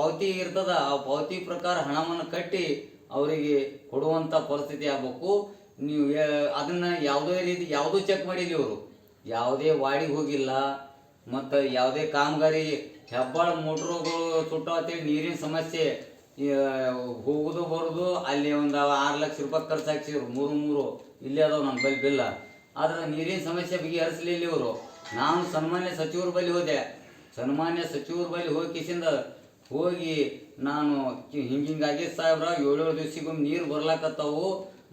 ಪಾವತಿ ಇರ್ತದ, ಆ ಪಾವತಿ ಪ್ರಕಾರ ಹಣವನ್ನು ಕಟ್ಟಿ ಅವರಿಗೆ ಕೊಡುವಂಥ ಪರಿಸ್ಥಿತಿ ಆಗಬೇಕು. ನೀವು ಅದನ್ನು ಯಾವುದೇ ರೀತಿ ಯಾವುದೂ ಚೆಕ್ ಮಾಡಿಲ್ಲ ಇವರು, ಯಾವುದೇ ವಾಡಿಗೆ ಹೋಗಿಲ್ಲ, ಮತ್ತು ಯಾವುದೇ ಕಾಮಗಾರಿ ಹೆಬ್ಬಾಳ ಮೋಟ್ರುಗಳು ಸುಟ್ಟು ಅಂತೇಳಿ ನೀರಿನ ಸಮಸ್ಯೆ ಹೋಗೋದು ಬರೋದು ಅಲ್ಲಿ ಒಂದು 6 ಲಕ್ಷ ರೂಪಾಯಿ ಖರ್ಚು ಹಾಕ್ಸಿದ್ರು, ಮೂರು ಇಲ್ಲೇ ಅದಾವ ನಮ್ಮ ಬಳಿ ಬಿಲ್ಲ. ಆದ್ರೆ ನೀರಿನ ಸಮಸ್ಯೆ ಬಗೆಹರಿಸಲಿಲ್ಲ ಇವರು. ನಾನು ಸನ್ಮಾನ್ಯ ಸಚಿವರ ಬಳಿ ಹೋದೆ, ಸನ್ಮಾನ್ಯ ಸಚಿವರ ಬಳಿ ಹೋಗಿ ನಾನು ಹಿಂಗಾಗಿ ಸಾಹೇಬ್ರ 7 ದಿವಸಕ್ಕೊಮ್ಮೆ ನೀರು ಬರ್ಲಾಕತ್ತಾವು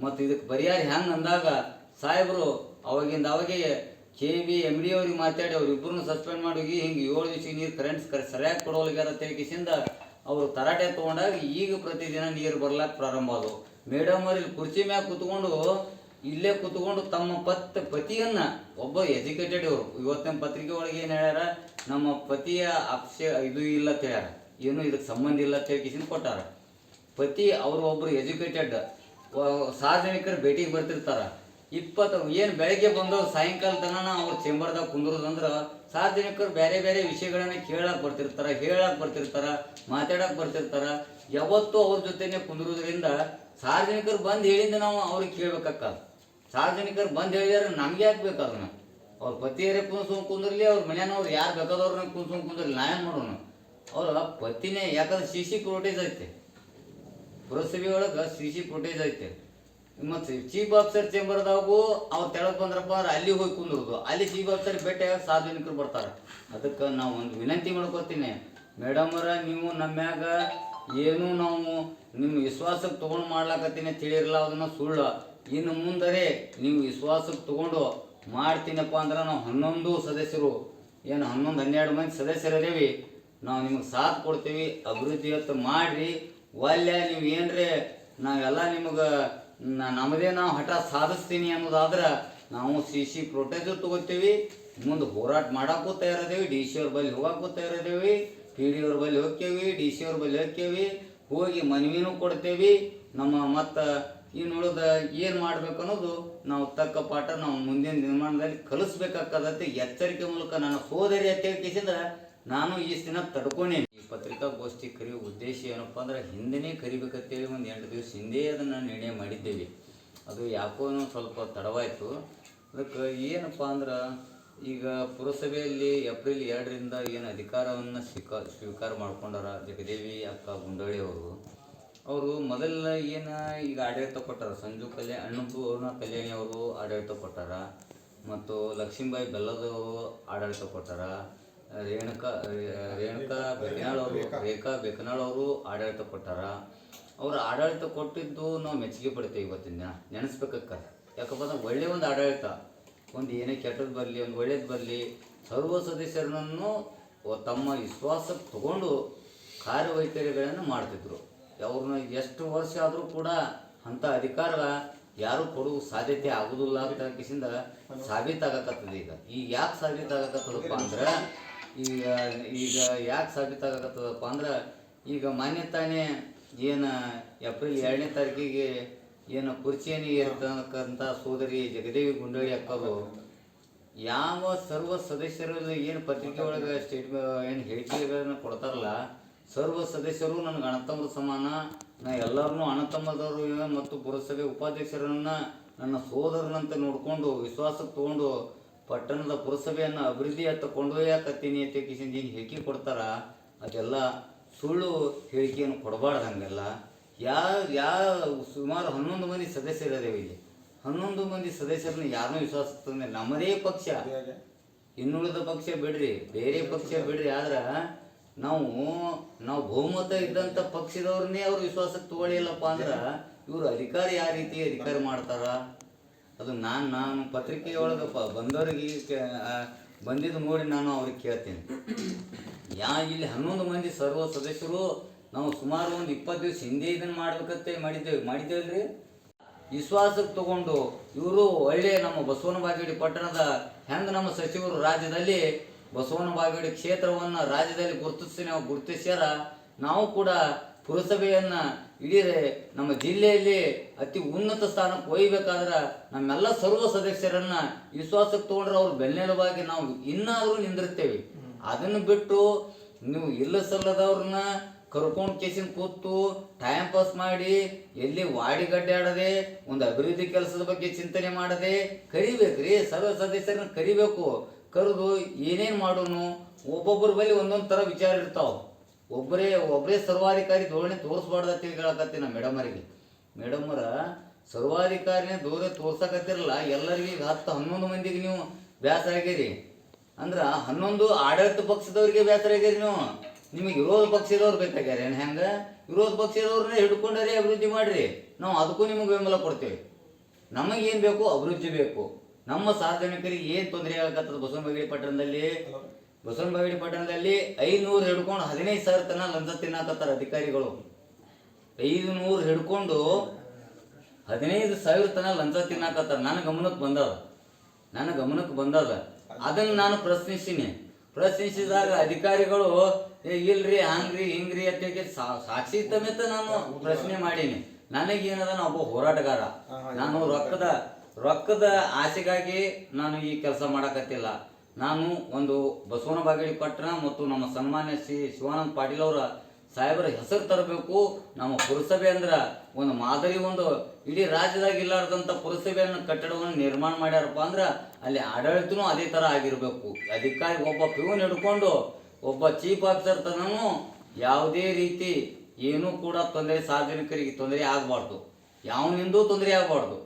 ಮತ್ತು ಇದಕ್ಕೆ ಪರಿಹಾರ ಹೆಂಗೆ ಅಂದಾಗ ಸಾಹೇಬರು ಅವಾಗೆ KB MD ಅವ್ರಿಗೆ ಮಾತಾಡಿ ಅವ್ರಿಬ್ಬರನ್ನು ಸಸ್ಪೆಂಡ್ ಮಾಡಿ ಹಿಂಗೆ 7 ದಿವಸಕ್ಕೆ ನೀರು ಕರೆಂಟ್ ಸರಿಯಾಗಿ ಕೊಡೋಲ್ಗ್ಯಾರ ತಿಳಿಕಿಸಿಂದ ಅವರು ತರಾಟೆ ತೊಗೊಂಡಾಗ ಈಗ ಪ್ರತಿದಿನ ನೀರು ಬರ್ಲಾಕ ಪ್ರಾರಂಭ ಆದವು. ಮೇಡಮ್ ಅವ್ರು ಇಲ್ಲಿ ಕುರ್ಚಿ ಮ್ಯಾಗ ಇಲ್ಲೇ ಕೂತ್ಕೊಂಡು ತಮ್ಮ ಪತಿಯನ್ನು, ಒಬ್ಬ ಎಜುಕೇಟೆಡ್ ಇವರು, ಇವತ್ತಿನ ಪತ್ರಿಕೆ ಒಳಗೆ ಏನು ಹೇಳ್ಯಾರ, ನಮ್ಮ ಪತಿಯ ಇದು ಇಲ್ಲ ಅಂತ ಹೇಳ್ಯಾರ, ಏನು ಇದಕ್ಕೆ ಸಂಬಂಧ ಇಲ್ಲ ಅಂತ ಹೇಳಿ ಕೊಟ್ಟಾರ. ಪತಿ ಅವರು ಒಬ್ಬರು ಎಜುಕೇಟೆಡ್, ಸಾರ್ವಜನಿಕರು ಭೇಟಿಗೆ ಬರ್ತಿರ್ತಾರ. ಏನು ಬೆಳಗ್ಗೆ ಬಂದು ಸಾಯಂಕಾಲ ತನಕ ಅವ್ರ ಚೇಂಬರ್ದಾಗ ಕುಂದ್ರೋದಂದ್ರೆ ಸಾರ್ವಜನಿಕರು ಬೇರೆ ಬೇರೆ ವಿಷಯಗಳನ್ನ ಕೇಳಕ್ಕೆ ಬರ್ತಿರ್ತಾರ, ಮಾತಾಡಕ್ಕೆ ಬರ್ತಿರ್ತಾರ. ಯಾವತ್ತೂ ಅವ್ರ ಜೊತೆನೆ ಕುಂದ್ರೋದ್ರಿಂದ ಸಾರ್ವಜನಿಕರು ಬಂದು ಹೇಳಿಂದ ನಾವು ಅವ್ರಿಗೆ ಕೇಳ್ಬೇಕಕ್ಕ. ಸಾರ್ವಜನಿಕರು ಬಂದು ಹೇಳಿದ್ರೆ ನಮ್ಗೆ ಯಾಕೆ ಬೇಕು ಅದನ್ನ? ಅವ್ರ ಪತಿಯರೇ ಕುಂದ್ಸ್ಕೊಂಡು ಕುಂದಿರ್ಲಿ, ಅವ್ರ ಮನೆಯವ್ರು ಯಾರು ಬೇಕಾದವ್ರನ್ನ ಕುಂದ್ಸ್ಕೊಂಡು ಕುಂದಿರ್ಲಿ, ನಾವೇನು ಮಾಡೋಣ? ಅವ್ರ ಪತಿನೇ, ಯಾಕಂದ್ರೆ CC ಫುಟೇಜ್ ಐತೆ, ಪುರಸಭೆ ಒಳಗೆ CC ಫುಟೇಜ್ ಐತೆ. ಮತ್ತು ಚೀಫ್ ಆಫೀಸರ್ ಚೇಂಬರ್ದಾಗೂ ಅವ್ರು ತೆಳಗೆ ಬಂದ್ರಪ್ಪ ಅಂದ್ರೆ ಅಲ್ಲಿ ಹೋಗಿ ಕುಂದ್ರದು, ಅಲ್ಲಿ ಚೀಫ್ ಆಫೀಸರ್ ಭೇಟಿಯಾಗ ಸಾರ್ವಜನಿಕರು ಬರ್ತಾರೆ. ಅದಕ್ಕೆ ನಾವು ಒಂದು ವಿನಂತಿ ಮಾಡ್ಕೋತೀನಿ, ಮೇಡಮರ ನೀವು ನಮ್ಮ್ಯಾಗ ಏನು ನಾವು ನಿಮ್ಮ ವಿಶ್ವಾಸಕ್ಕೆ ತೊಗೊಂಡು ಮಾಡ್ಲಾಕತ್ತೀನಿ ತಿಳಿರಲ್ಲ, ಅದನ್ನು ಸುಳ್ಳು. ಇನ್ನು ಮುಂದರೆ ನೀವು ವಿಶ್ವಾಸಕ್ಕೆ ತೊಗೊಂಡು ಮಾಡ್ತೀನಪ್ಪ ಅಂದ್ರೆ ನಾವು 11 ಸದಸ್ಯರು, ಏನು 11-12 ಮಂದಿ ಸದಸ್ಯರದೇವಿ, ನಾವು ನಿಮಗೆ ಸಾಥ್ ಕೊಡ್ತೀವಿ. ಅಭಿವೃದ್ಧಿ ಮಾಡಿರಿ. ಒಳ್ಳೆ ನೀವು ಏನ್ರೆ ನಾವೆಲ್ಲ ನಿಮಗೆ ನಮ್ಮದೇ ನಾವು ಹಠ ಸಾಧಿಸ್ತೀನಿ ಅನ್ನೋದಾದ್ರೆ ನಾವು CC ಫುಟೇಜು ತೊಗೋತೀವಿ, ಮುಂದೆ ಹೋರಾಟ ಮಾಡೋಕ್ಕೂ ತಯಾರದೇವಿ, DC ಅವ್ರ ಬಳಿ ಹೋಗೋಕ್ಕೂ ತಯಾರದೇವಿ, PD ಅವ್ರ ಬಳಿ ಹೋಗ್ತೇವಿ, DC ಅವ್ರ ಬಳಿ ಹೋಗಿ ಮನವಿನೂ ಕೊಡ್ತೇವಿ. ನಮ್ಮ ಮತ್ತು ಇನ್ನುಳಿದ ಏನು ಮಾಡ್ಬೇಕು ಅನ್ನೋದು ನಾವು ತಕ್ಕ ಪಾಠ ನಾವು ಮುಂದಿನ ನಿರ್ಮಾಣದಲ್ಲಿ ಕಲಿಸ್ಬೇಕಾಗ್ತದೆ. ಎಚ್ಚರಿಕೆ ಮೂಲಕ ನನ್ನ ಸೋದರಿ ಎಚ್ಚರಿಕೆಸಿಂದ ನಾನು ಈ ದಿನ ತಡ್ಕೊಂಡೇನೆ. ಈ ಪತ್ರಿಕಾಗೋಷ್ಠಿ ಕರೆಯುವ ಉದ್ದೇಶ ಏನಪ್ಪ ಅಂದ್ರೆ ಹಿಂದೆನೇ ಕರಿಬೇಕಂತೇಳಿ ಒಂದು 8 ದಿವಸ ಹಿಂದೆ ಅದನ್ನು ನಿರ್ಣಯ ಮಾಡಿದ್ದೇವೆ. ಅದು ಯಾಕೋ ಸ್ವಲ್ಪ ತಡವಾಯಿತು. ಅದಕ್ಕೆ ಏನಪ್ಪ ಅಂದ್ರೆ ಈಗ ಪುರಸಭೆಯಲ್ಲಿ ಏಪ್ರಿಲ್ 2ರಿಂದ ಏನು ಅಧಿಕಾರವನ್ನು ಸ್ವೀಕಾರ ಮಾಡ್ಕೊಂಡಾರ ಜಗದೇವಿ ಅಕ್ಕ ಗುಂಡಳ್ಳಿ ಅವರು ಮೊದಲ ಏನು ಈಗ ಆಡಳಿತ ಕೊಟ್ಟಾರ. ಸಂಜು ಅನ್ನಪೂರ್ಣ ಕಲ್ಯಾಣಿ ಅವರು ಆಡಳಿತ ಕೊಟ್ಟಾರ, ಮತ್ತು ಲಕ್ಷ್ಮೀಬಾಯಿ ಬೆಲ್ಲದವರು ಆಡಳಿತ ಕೊಟ್ಟಾರ, ರೇಣುಕಾ ಬೇಕನಾಳ್ ಅವರು ಆಡಳಿತ ಕೊಟ್ಟಾರ. ಅವರು ಆಡಳಿತ ಕೊಟ್ಟಿದ್ದು ನಾವು ಮೆಚ್ಚುಗೆ ಪಡ್ತೇವೆ. ಇವತ್ತಿನ ನೆನೆಸ್ಬೇಕಕ್ಕ, ಯಾಕಪ್ಪ ಅಂದ್ರೆ ಒಳ್ಳೆಯ ಒಂದು ಆಡಳಿತ, ಒಂದು ಏನೇ ಕೆಟ್ಟದ್ದು ಬರಲಿ ಒಂದು ಒಳ್ಳೇದು ಬರಲಿ, ಸರ್ವ ಸದಸ್ಯರನ್ನು ತಮ್ಮ ವಿಶ್ವಾಸಕ್ಕೆ ತಗೊಂಡು ಕಾರ್ಯವೈಖರಿಗಳನ್ನು ಮಾಡ್ತಿದ್ರು. ಅವ್ರನ್ನ ಎಷ್ಟು ವರ್ಷ ಆದರೂ ಕೂಡ ಅಂಥ ಅಧಿಕಾರ ಯಾರು ಕೊಡುವ ಸಾಧ್ಯತೆ ಆಗೋದಿಲ್ಲ ಅಂತ ಕಿಸಿಂದ ಸಾಬೀತಾಗತ್ತದ. ಈಗ ಯಾಕೆ ಸಾಬೀತಾಗತ್ತದಪ್ಪ ಅಂದ್ರೆ ಈಗ ಯಾಕೆ ಸಾಬೀತಾಗತ್ತದಪ್ಪ ಅಂದ್ರೆ ಈಗ ಮಾನ್ಯತಾನೇ ಏನು ಏಪ್ರಿಲ್ 2ನೇ ತಾರೀಕಿಗೆ ಏನು ಕುರ್ಚಿಯನ್ನು ಏರ್ತಕ್ಕಂಥ ಸೋದರಿ ಜಗದೇವಿ ಗುಂಡಳ್ಳಿ ಅಕ್ಕರು ಯಾವ ಸರ್ವ ಸದಸ್ಯರಲ್ಲಿ ಏನು ಪತ್ರಿಕೆ ಒಳಗೆ ಏನು ಹೇಳಿಕೆಗಳನ್ನು ಕೊಡ್ತಾರಲ್ಲ, ಸರ್ವ ಸದಸ್ಯರು ನನಗೆ ಅಣ್ಣತಮ್ಮದ ಸಮಾನ, ನಾ ಎಲ್ಲರನ್ನೂ ಅಣ್ಣತಮ್ಮದವರು ಮತ್ತು ಪುರಸಭೆ ಉಪಾಧ್ಯಕ್ಷರನ್ನು ನನ್ನ ಸೋದರನಂತೆ ನೋಡಿಕೊಂಡು ವಿಶ್ವಾಸಕ್ಕೆ ತೊಗೊಂಡು ಪಟ್ಟಣದ ಪುರಸಭೆಯನ್ನು ಅಭಿವೃದ್ಧಿ ಕೊಂಡೊಯ್ಯಾಕತ್ತೀನಿ ಅಂತ ಕಿಸಿಂದ ಏನು ಹೇಳಿಕೆ ಕೊಡ್ತಾರ, ಅದೆಲ್ಲ ಸುಳ್ಳು ಹೇಳಿಕೆಯನ್ನು ಕೊಡಬಾರ್ದು. ಹಂಗೆಲ್ಲ ಸುಮಾರು 11 ಮಂದಿ ಸದಸ್ಯರಿದ್ದೇವೆ. ಇಲ್ಲಿ 11 ಮಂದಿ ಸದಸ್ಯರನ್ನ ಯಾರನ್ನೂ ವಿಶ್ವಾಸಕ್ಕೆ ತಂದೆ ನಮ್ಮದೇ ಪಕ್ಷ, ಇನ್ನುಳಿದ ಪಕ್ಷ ಬಿಡ್ರಿ, ಬೇರೆ ಪಕ್ಷ ಬಿಡ್ರಿ, ಆದ್ರೆ ನಾವು ಬಹುಮತ ಇದ್ದಂಥ ಪಕ್ಷದವ್ರನ್ನೇ ಅವ್ರು ವಿಶ್ವಾಸಕ್ಕೆ ತಗೊಳ್ಳಿಲ್ಲಪ್ಪ ಅಂದ್ರೆ ಇವರು ಅಧಿಕಾರ ಯಾವ ರೀತಿ ಅಧಿಕಾರ ಮಾಡ್ತಾರ? ಅದು ನಾನು ಪತ್ರಿಕೆಯೊಳಗೆ ಬಂದವರಿಗೆ ಬಂದಿದ್ದು ನೋಡಿ ನಾನು ಅವ್ರಿಗೆ ಕೇಳ್ತೀನಿ. ಇಲ್ಲಿ 11 ಮಂದಿ ಸರ್ವ ಸದಸ್ಯರು ನಾವು ಸುಮಾರು ಒಂದು 20 ದಿವಸ ಹಿಂದೆ ಇದನ್ನು ಮಾಡ್ಬೇಕಂತ ಮಾಡಿದ್ದೇವಲ್ರಿ. ವಿಶ್ವಾಸಕ್ಕೆ ತಗೊಂಡು ಇವರು ಒಳ್ಳೆಯ ನಮ್ಮ ಬಸವನ ಬಾಗೇವಾಡಿ ಪಟ್ಟಣದ ಹೆಂಗೆ ನಮ್ಮ ಸಚಿವರು ರಾಜ್ಯದಲ್ಲಿ ಬಸವನ ಬಾಗೇವಾಡಿ ಕ್ಷೇತ್ರವನ್ನು ರಾಜ್ಯದಲ್ಲಿ ಗುರುತಿಸ್ಯಾರ, ನಾವು ಕೂಡ ಪುರಸಭೆಯನ್ನು ಇಡೀ ನಮ್ಮ ಜಿಲ್ಲೆಯಲ್ಲಿ ಅತಿ ಉನ್ನತ ಸ್ಥಾನಕ್ಕೆ ಒಯ್ಯಬೇಕಾದ್ರೆ ನಮ್ಮೆಲ್ಲ ಸರ್ವ ಸದಸ್ಯರನ್ನು ವಿಶ್ವಾಸಕ್ಕೆ ತೊಗೊಂಡ್ರೆ ಅವ್ರು ಬೆನ್ನೆಲುಬಾಗಿ ನಾವು ಇನ್ನಾದರೂ ನಿಂದಿರ್ತೇವೆ. ಅದನ್ನು ಬಿಟ್ಟು ನೀವು ಇಲ್ಲ ಸಲ್ಲದವ್ರನ್ನ ಕರ್ಕೊಂಡು ಕೇಸಿನ ಕೂತು ಟೈಮ್ ಪಾಸ್ ಮಾಡಿ ಎಲ್ಲಿ ವಾಡಿಗಡ್ಡಾಡದೆ ಒಂದು ಅಭಿವೃದ್ಧಿ ಕೆಲಸದ ಬಗ್ಗೆ ಚಿಂತನೆ ಮಾಡದೆ ಕರಿಬೇಕ್ರಿ. ಸರ್ವ ಸದಸ್ಯರನ್ನ ಕರಿಬೇಕು. ಕರೆದು ಏನೇನು ಮಾಡೋನು, ಒಬ್ಬೊಬ್ಬರ ಬಳಿ ಒಂದೊಂದು ಥರ ವಿಚಾರ ಇರ್ತಾವೆ. ಒಬ್ಬರೇ ಸರ್ವಾಧಿಕಾರಿ ಧೋರಣೆ ತೋರಿಸ್ಬಾರ್ದು ಅಂತ ಹೇಳಕತ್ತೀನಿ ನಾ ಮೇಡಮರಿಗೆ. ಮೇಡಮರ ಸರ್ವಾಧಿಕಾರಿನೇ ಧೋರಣೆ ತೋರ್ಸಕತ್ತಿರಲ್ಲ, ಎಲ್ಲರಿಗೆ 10-11 ಮಂದಿಗೆ ನೀವು ಬೇಸರ ಆಗ್ಯಾರಿ ಅಂದ್ರೆ 11 ಆಡಳಿತ ಪಕ್ಷದವ್ರಿಗೆ ಬೇಸರ ಆಗ್ಯಾರಿ. ನಿಮಗೆ ವಿರೋಧ ಪಕ್ಷದವ್ರು ಬೇಕಾಗ್ಯಾರ ಏನು? ಹೆಂಗೆ ವಿರೋಧ ಪಕ್ಷದವ್ರನ್ನೇ ಹಿಡ್ಕೊಂಡರೆ ಅಭಿವೃದ್ಧಿ ಮಾಡಿರಿ, ನಾವು ಅದಕ್ಕೂ ನಿಮಗೆ ಬೆಂಬಲ ಕೊಡ್ತೇವೆ. ನಮಗೇನು ಬೇಕು? ಅಭಿವೃದ್ಧಿ ಬೇಕು. ನಮ್ಮ ಸಾರ್ವಜನಿಕರಿಗೆ ಏನು ತೊಂದರೆ ಆಗತ್ತದ ಬಸವನಬಾಗೇವಾಡಿ ಪಟ್ಟಣದಲ್ಲಿ 500 ಹಿಡ್ಕೊಂಡು 15,000 ತನಕ ಲಂಚ ತಿನ್ನಾಕತ್ತಾರ ಅಧಿಕಾರಿಗಳು. 500 ಹಿಡ್ಕೊಂಡು 15,000 ತನಕ ಲಂಚ ತಿನ್ನಾಕತ್ತಾರ. ನನ್ನ ಗಮನಕ್ಕೆ ಬಂದದ. ಅದನ್ನು ನಾನು ಪ್ರಶ್ನಿಸಿದಾಗ ಅಧಿಕಾರಿಗಳು ಇಲ್ರಿ ಹಂಗ್ರಿ ಹಿಂಗ್ರಿ ಅಂತ ಸಾಕ್ಷಿ ಸಮೇತ ನಾನು ಪ್ರಶ್ನೆ ಮಾಡೀನಿ. ನನಗೇನದ, ನಾ ಒಬ್ಬ ಹೋರಾಟಗಾರ. ನಾನು ರೊಕ್ಕದ ಆಸೆಗಾಗಿ ನಾನು ಈ ಕೆಲಸ ಮಾಡಕತ್ತಿಲ್ಲ. ನಾನು ಒಂದು ಬಸವನಬಾಗೇವಾಡಿ ಪಟ್ಟಣ ಮತ್ತು ನಮ್ಮ ಸನ್ಮಾನ್ಯ ಶಿವಾನಂದ ಪಾಟೀಲ್ ಅವರ ಸಾಹೇಬರ ಹೆಸರು ತರಬೇಕು. ನಮ್ಮ ಪುರಸಭೆ ಅಂದ್ರೆ ಒಂದು ಮಾದರಿ, ಒಂದು ಇಡೀ ರಾಜ್ಯದಾಗ ಇಲ್ಲಾರ್ದಂಥ ಪುರಸಭೆಯನ್ನು ಕಟ್ಟಡವನ್ನು ನಿರ್ಮಾಣ ಮಾಡ್ಯಾರಪ್ಪ ಅಂದ್ರೆ ಅಲ್ಲಿ ಆಡಳಿತನೂ ಅದೇ ಥರ ಆಗಿರಬೇಕು. ಅಧಿಕಾರಿ ಒಬ್ಬ ಪ್ಯೂನ್ ಹಿಡ್ಕೊಂಡು ಒಬ್ಬ ಚೀಫ್ ಆಫೀಸರ್ ತನೂ ಯಾವುದೇ ರೀತಿ ಏನೂ ಕೂಡ ಸಾರ್ವಜನಿಕರಿಗೆ ತೊಂದರೆ ಆಗಬಾರ್ದು, ಯಾವನಿಂದೂ ತೊಂದರೆ ಆಗಬಾರ್ದು.